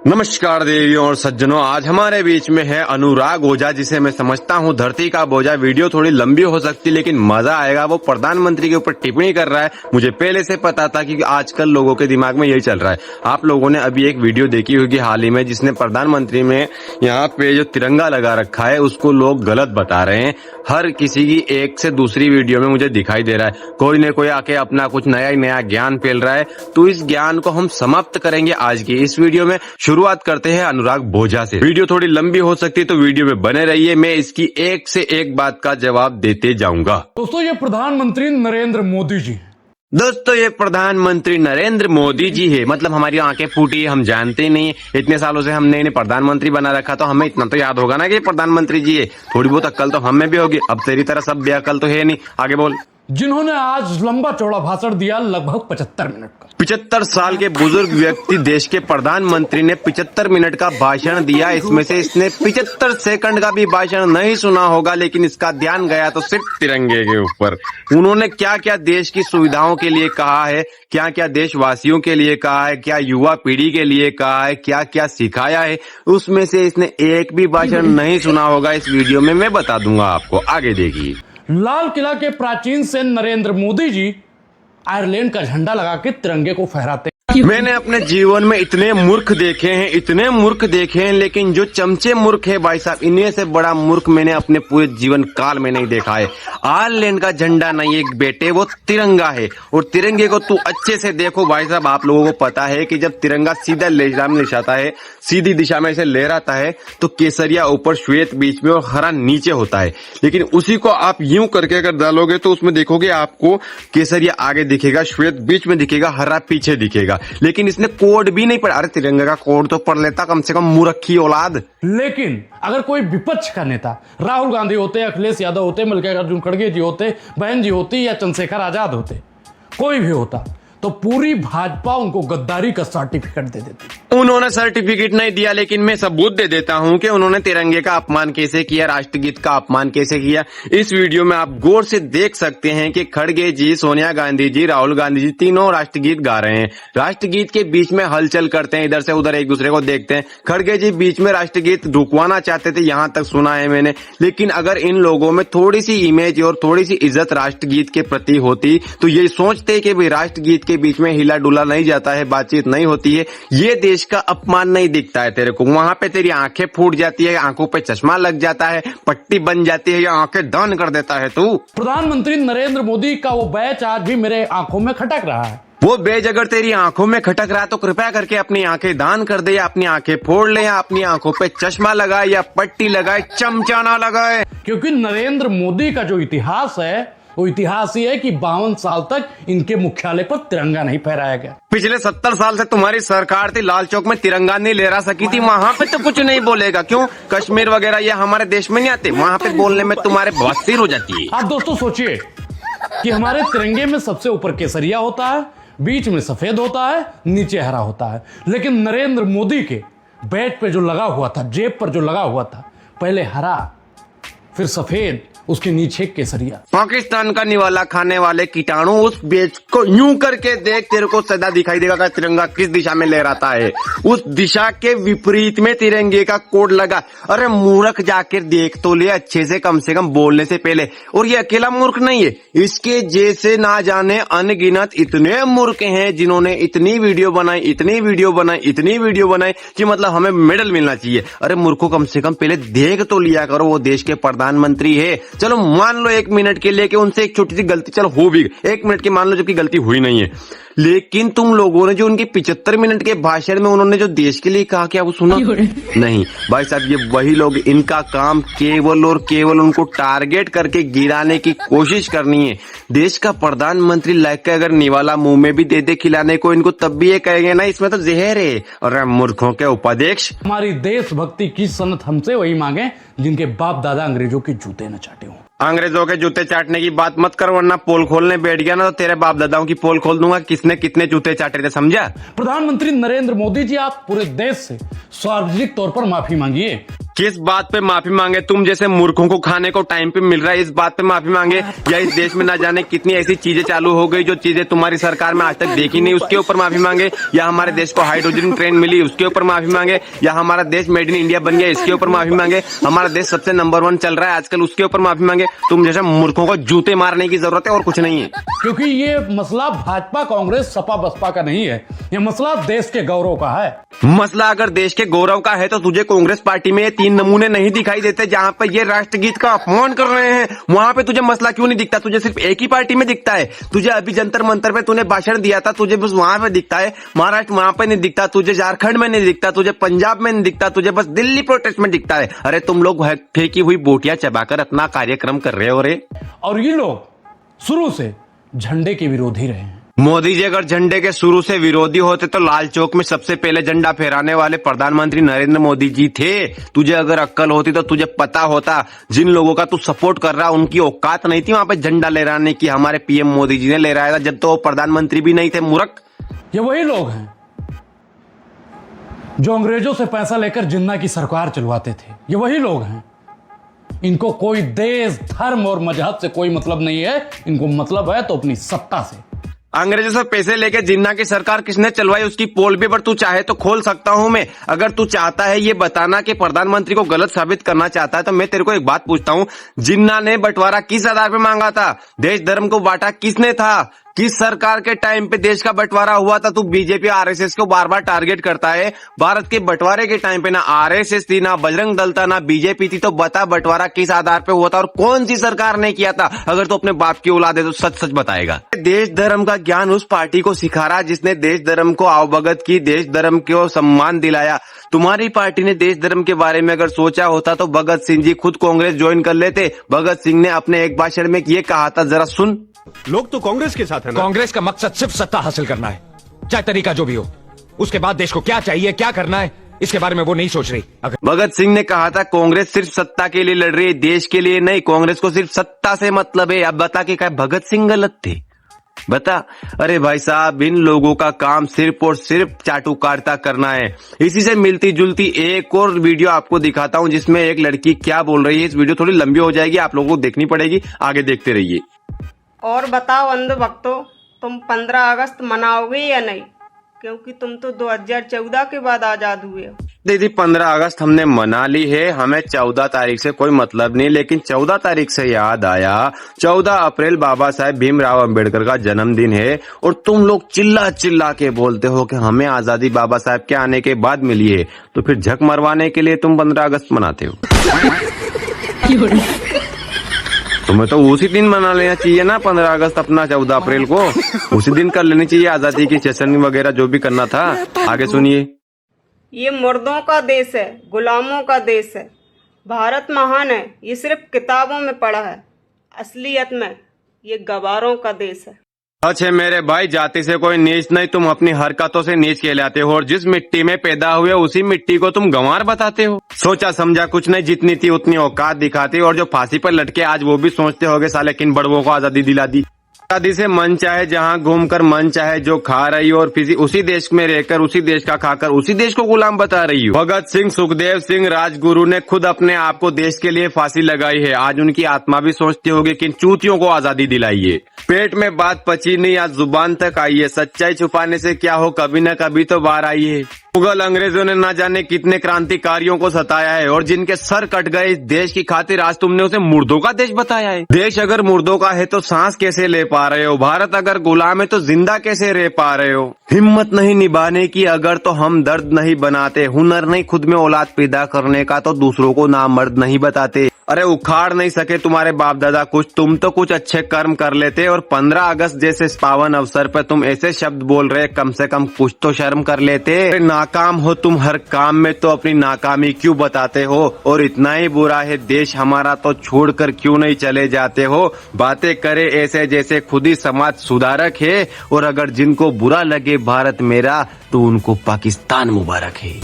नमस्कार देवियों और सज्जनों, आज हमारे बीच में है अनुराग ओझा, जिसे मैं समझता हूँ धरती का बोझा। वीडियो थोड़ी लंबी हो सकती है लेकिन मजा आएगा। वो प्रधानमंत्री के ऊपर टिप्पणी कर रहा है। मुझे पहले से पता था कि आजकल लोगों के दिमाग में यही चल रहा है। आप लोगों ने अभी एक वीडियो देखी होगी हाल ही में, जिसने प्रधानमंत्री में यहाँ पे जो तिरंगा लगा रखा है उसको लोग गलत बता रहे हैं। हर किसी की एक से दूसरी वीडियो में मुझे दिखाई दे रहा है कोई न कोई आके अपना कुछ नया ज्ञान फैल रहा है। तो इस ज्ञान को हम समाप्त करेंगे आज की इस वीडियो में। शुरुआत करते हैं अनुराग ओझा से। वीडियो थोड़ी लंबी हो सकती है तो वीडियो में बने रहिए, मैं इसकी एक से एक बात का जवाब देते जाऊंगा। दोस्तों, ये प्रधानमंत्री नरेंद्र मोदी जी। दोस्तों, ये प्रधानमंत्री नरेंद्र मोदी जी है। मतलब हमारी आंखें फूटी, हम जानते नहीं। इतने सालों से हमने इन्हें प्रधानमंत्री बना रखा, तो हमें इतना तो याद होगा ना कि प्रधानमंत्री जी है। थोड़ी बहुत अक्ल तो हमें भी होगी। अब तेरी तरह सब बेअक्ल तो है नहीं। आगे बोल। जिन्होंने आज लंबा चौड़ा भाषण दिया, लगभग 75 मिनट का। 75 साल के बुजुर्ग व्यक्ति देश के प्रधानमंत्री ने 75 मिनट का भाषण दिया। इसमें से इसने 75 सेकंड का भी भाषण नहीं सुना होगा, लेकिन इसका ध्यान गया तो सिर्फ तिरंगे के ऊपर। उन्होंने क्या क्या देश की सुविधाओं के लिए कहा है, क्या क्या देशवासियों के लिए कहा है, क्या युवा पीढ़ी के लिए कहा है, क्या क्या सिखाया है, उसमें से इसने एक भी भाषण नहीं सुना होगा। इस वीडियो में मैं बता दूंगा आपको, आगे देखिए। लाल किला के प्राचीन से नरेंद्र मोदी जी आयरलैंड का झंडा लगा के तिरंगे को फहराते हैं। मैंने अपने जीवन में इतने मूर्ख देखे हैं, लेकिन जो चमचे मूर्ख है भाई साहब, इन्हीं से बड़ा मूर्ख मैंने अपने पूरे जीवन काल में नहीं देखा है। आयरलैंड का झंडा नहीं है बेटे, वो तिरंगा है। और तिरंगे को तू अच्छे से देखो भाई साहब। आप लोगों को पता है कि जब तिरंगा सीधा लहराता है, सीधी दिशा में से लहराता है, तो केसरिया ऊपर, श्वेत बीच में और हरा नीचे होता है। लेकिन उसी को आप यूं करके अगर डालोगे तो उसमें देखोगे आपको केसरिया आगे दिखेगा, श्वेत बीच में दिखेगा, हरा पीछे दिखेगा। लेकिन इसने कोड भी नहीं पढ़ा। अरे तिरंगे का कोड तो पढ़ लेता कम से कम, मूर्खी औलाद। लेकिन अगर कोई विपक्ष का नेता राहुल गांधी होते, अखिलेश यादव होते, मल्लिकार्जुन खड़गे जी होते, बहन जी होती या चंद्रशेखर आजाद होते, कोई भी होता, तो पूरी भाजपा उनको गद्दारी का सर्टिफिकेट दे देती। उन्होंने सर्टिफिकेट नहीं दिया, लेकिन मैं सबूत दे देता हूं कि उन्होंने तिरंगे का अपमान कैसे किया, राष्ट्रगीत का अपमान कैसे किया। इस वीडियो में आप गौर से देख सकते हैं कि खड़गे जी, सोनिया गांधी जी, राहुल गांधी जी तीनों राष्ट्रगीत गा रहे हैं। राष्ट्रगीत के बीच में हलचल करते हैं, इधर से उधर एक दूसरे को देखते हैं। खड़गे जी बीच में राष्ट्रगीत रुकवाना चाहते थे, यहां तक सुना है मैंने। लेकिन अगर इन लोगों में थोड़ी सी इमेज और थोड़ी सी इज्जत राष्ट्रगीत के प्रति होती तो ये सोचते कि भाई राष्ट्रगीत के बीच में हिला डुला नहीं जाता है, बातचीत नहीं होती है, ये देश का अपमान नहीं दिखता है तेरे को। वहां पे तेरी आंखें फूट जाती है, आंखों पे चश्मा लग जाता है, पट्टी बन जाती है, या आंखें दान कर देता है तू। प्रधानमंत्री नरेंद्र मोदी का वो बैच आज भी मेरे आंखों में खटक रहा है। वो बैज अगर तेरी आंखों में खटक रहा है तो कृपया करके अपनी आंखें दान कर दे, या अपनी आंखें फोड़ ले, या अपनी आंखों पे चश्मा लगाए, या पट्टी लगाए, चमचा ना लगाए। क्योंकि नरेंद्र मोदी का जो इतिहास है वो इतिहास ही है कि 52 साल तक इनके मुख्यालय पर तिरंगा नहीं फहराया गया। पिछले 70 साल से तुम्हारी सरकार थी, लाल चौक में तिरंगा नहीं लहरा सकी थी, वहां पे तो कुछ नहीं बोलेगा। क्यों? कश्मीर वगैरह ये हमारे देश में नहीं आते, वहां पे बोलने में तुम्हारे बवासीर हो जाती है। आप दोस्तों सोचिए कि हमारे तिरंगे में सबसे ऊपर केसरिया होता है, बीच में सफेद होता है, नीचे हरा होता है। लेकिन नरेंद्र मोदी के बैट पे जो लगा हुआ था, जेब पर जो लगा हुआ था, पहले हरा, फिर सफेद, उसके नीचे केसरिया। पाकिस्तान का निवाला खाने वाले कीटाणु, उस बेच को यूं करके देख, तेरे को सदा दिखाई देगा कि तिरंगा किस दिशा में लहराता है। उस दिशा के विपरीत में तिरंगे का कोड लगा। अरे मूर्ख, जाकर देख तो ले अच्छे से, कम बोलने से पहले। और ये अकेला मूर्ख नहीं है, इसके जैसे ना जाने अनगिनत इतने मूर्ख हैं जिन्होंने इतनी वीडियो बनाई कि मतलब हमें मेडल मिलना चाहिए। अरे मूर्खों, कम से कम पहले देख तो लिया करो, वो देश के प्रधानमंत्री है। चलो मान लो 1 मिनट के लिए कि उनसे एक छोटी सी गलती, चलो हो भी 1 मिनट की मान लो, जबकि गलती हुई नहीं है। लेकिन तुम लोगों ने जो उनकी 75 मिनट के भाषण में उन्होंने जो देश के लिए कहा, क्या वो सुना? नहीं भाई साहब, ये वही लोग, इनका काम केवल और केवल उनको टारगेट करके गिराने की कोशिश करनी है। देश का प्रधानमंत्री लायक अगर निवाला मुंह में भी दे दे खिलाने को इनको, तब भी ये कहेंगे ना इसमें तो जहर है। और मूर्खों के उपाध्यक्ष, हमारी देशभक्ति की सनत हमसे वही मांगे जिनके बाप दादा अंग्रेजों के जूते न चाटे हों। अंग्रेजों के जूते चाटने की बात मत कर, वरना पोल खोलने बैठ गया ना तो तेरे बाप दादाओं की पोल खोल दूंगा, किसने कितने जूते चाटे थे, समझा? प्रधानमंत्री नरेंद्र मोदी जी, आप पूरे देश से सार्वजनिक तौर पर माफी मांगिए। किस बात पे माफी मांगे? तुम जैसे मूर्खों को खाने को टाइम पे मिल रहा है, इस बात पे माफी मांगे? या इस देश में ना जाने कितनी ऐसी चीजें चालू हो गई जो चीजें तुम्हारी सरकार में आज तक देखी नहीं, उसके ऊपर माफी मांगे? या हमारे देश को हाइड्रोजन ट्रेन मिली, उसके ऊपर माफी मांगे? या हमारा देश मेड इन इंडिया बन गया, इसके ऊपर माफी मांगे? हमारा देश सबसे नंबर 1 चल रहा है आजकल, उसके ऊपर माफी मांगे? तुम जैसे मूर्खों को जूते मारने की जरूरत है और कुछ नहीं है। क्योंकि ये मसला भाजपा कांग्रेस सपा बसपा का नहीं है, ये मसला देश के गौरव का है। मसला अगर देश के गौरव का है तो तुझे कांग्रेस पार्टी में ये 3 नमूने नहीं दिखाई देते जहां पर ये राष्ट्रगीत का अपमान कर रहे हैं? वहां पे तुझे मसला क्यों नहीं दिखता? तुझे सिर्फ एक ही पार्टी में दिखता है। तुझे अभी जंतर मंतर पे तूने भाषण दिया था, तुझे बस वहां पे दिखता है, महाराष्ट्र वहां पे नहीं दिखता, तुझे झारखंड में नहीं दिखता, तुझे पंजाब में नहीं दिखता, तुझे बस दिल्ली प्रोटेस्ट में दिखता है। अरे तुम लोग फेंकी हुई बोटियां चबाकर अपना कार्यक्रम कर रहे हो रे। और ये लोग शुरू से झंडे के विरोधी रहे हैं। मोदी जी अगर झंडे के शुरू से विरोधी होते तो लाल चौक में सबसे पहले झंडा फहराने वाले प्रधानमंत्री नरेंद्र मोदी जी थे। तुझे अगर अक्ल होती तो तुझे पता होता जिन लोगों का तू सपोर्ट कर रहा उनकी औकात नहीं थी वहां पे झंडा लहराने की। हमारे पीएम मोदी जी ने लहराया था जब तो वो प्रधानमंत्री भी नहीं थे, मूर्ख। ये वही लोग हैं जो अंग्रेजों से पैसा लेकर जिन्ना की सरकार चलवाते थे। ये वही लोग हैं, इनको कोई देश धर्म और मजहब से कोई मतलब नहीं है, इनको मतलब है तो अपनी सत्ता से। अंग्रेजों से पैसे लेके जिन्ना की सरकार किसने चलवाई उसकी पोल भी पर तू चाहे तो खोल सकता हूं मैं। अगर तू चाहता है ये बताना कि प्रधानमंत्री को गलत साबित करना चाहता है तो मैं तेरे को एक बात पूछता हूं, जिन्ना ने बंटवारा किस आधार पे मांगा था? देश धर्म को बांटा किसने था? किस सरकार के टाइम पे देश का बंटवारा हुआ था? तू बीजेपी आरएसएस को बार बार टारगेट करता है। भारत के बंटवारे के टाइम पे ना आरएसएस थी, ना बजरंग दल था, ना बीजेपी थी। तो बता बंटवारा किस आधार पे हुआ था और कौन सी सरकार ने किया था? अगर तो अपने बाप की औलाद है तो सच सच बताएगा। देश धर्म का ज्ञान उस पार्टी को सिखा रहा जिसने देश धर्म को अवगत की, देश धर्म को सम्मान दिलाया। तुम्हारी पार्टी ने देश धर्म के बारे में अगर सोचा होता तो भगत सिंह जी खुद कांग्रेस ज्वाइन कर लेते। भगत सिंह ने अपने एक भाषण में ये कहा था, जरा सुन। लोग तो कांग्रेस के साथ है ना? कांग्रेस का मकसद सिर्फ सत्ता हासिल करना है, चाहे तरीका जो भी हो। उसके बाद देश को क्या चाहिए, क्या करना है, इसके बारे में वो नहीं सोच रही। भगत सिंह ने कहा था कांग्रेस सिर्फ सत्ता के लिए लड़ रही है, देश के लिए नहीं। कांग्रेस को सिर्फ सत्ता से मतलब है। अब बता के क्या भगत सिंह गलत थे? बता। अरे भाई साहब, इन लोगों का काम सिर्फ और सिर्फ चाटुकारिता करना है। इसी से मिलती जुलती एक और वीडियो आपको दिखाता हूं जिसमें एक लड़की क्या बोल रही है। इस वीडियो थोड़ी लंबी हो जाएगी, आप लोगों को देखनी पड़ेगी, आगे देखते रहिए। और बताओ अंधभक्तों, तुम 15 अगस्त मनाओगे या नहीं? क्योंकि तुम तो 2014 के बाद आजाद हुए हो। दीदी 15 अगस्त हमने मना ली है, हमें 14 तारीख से कोई मतलब नहीं। लेकिन 14 तारीख से याद आया, 14 अप्रैल बाबा साहेब भीमराव अंबेडकर का जन्मदिन है और तुम लोग चिल्ला चिल्ला के बोलते हो कि हमें आजादी बाबा साहेब के आने के बाद मिली है, तो फिर झक मरवाने के लिए तुम 15 अगस्त मनाते हो। तुम्हें तो उसी दिन मना लेना चाहिए ना 15 अगस्त अपना, 14 अप्रैल को उसी दिन कर लेनी चाहिए आजादी की सेशन वगैरह जो भी करना था। आगे सुनिए। ये मुर्दों का देश है, गुलामों का देश है। भारत महान है, ये सिर्फ किताबों में पढ़ा है। असलियत में ये गवारों का देश है। अच्छे मेरे भाई, जाति से कोई नीच नहीं, तुम अपनी हरकतों से नीच कहलाते हो और जिस मिट्टी में पैदा हुए उसी मिट्टी को तुम गंवार बताते हो। सोचा समझा कुछ नहीं, जितनी थी उतनी औकात दिखाती। और जो फांसी पर लटके आज वो भी सोचते होगे साले किन बड़वों को आजादी दिला दी। आजादी से मन चाहे जहां घूमकर मन चाहे जो खा रही हो और फिर उसी देश में रहकर उसी देश का खाकर उसी देश को गुलाम बता रही हो। भगत सिंह, सुखदेव सिंह, राजगुरु ने खुद अपने आप को देश के लिए फांसी लगाई है। आज उनकी आत्मा भी सोचती होगी कि इन चूतियों को आजादी दिलाइए। पेट में बात पची नहीं, आज जुबान तक आई है। सच्चाई छुपाने से क्या हो, कभी न कभी तो बाहर आई है। मुगल अंग्रेजों ने ना जाने कितने क्रांतिकारियों को सताया है और जिनके सर कट गए इस देश की खातिर आज तुमने उसे मुर्दों का देश बताया है। देश अगर मुर्दों का है तो सांस कैसे ले पा रहे हो? भारत अगर गुलाम है तो जिंदा कैसे रह पा रहे हो? हिम्मत नहीं निभाने की अगर तो हम दर्द नहीं बनाते। हुनर नहीं खुद में औलाद पैदा करने का तो दूसरों को नामर्द नहीं बताते। अरे उखाड़ नहीं सके तुम्हारे बाप दादा कुछ, तुम तो कुछ अच्छे कर्म कर लेते। और 15 अगस्त जैसे पावन अवसर पर तुम ऐसे शब्द बोल रहे, कम से कम कुछ तो शर्म कर लेते। नाकाम हो तुम हर काम में तो अपनी नाकामी क्यों बताते हो? और इतना ही बुरा है देश हमारा तो छोड़कर क्यों नहीं चले जाते हो? बातें करे ऐसे जैसे खुद ही समाज सुधारक है। और अगर जिनको बुरा लगे भारत मेरा तो उनको पाकिस्तान मुबारक है।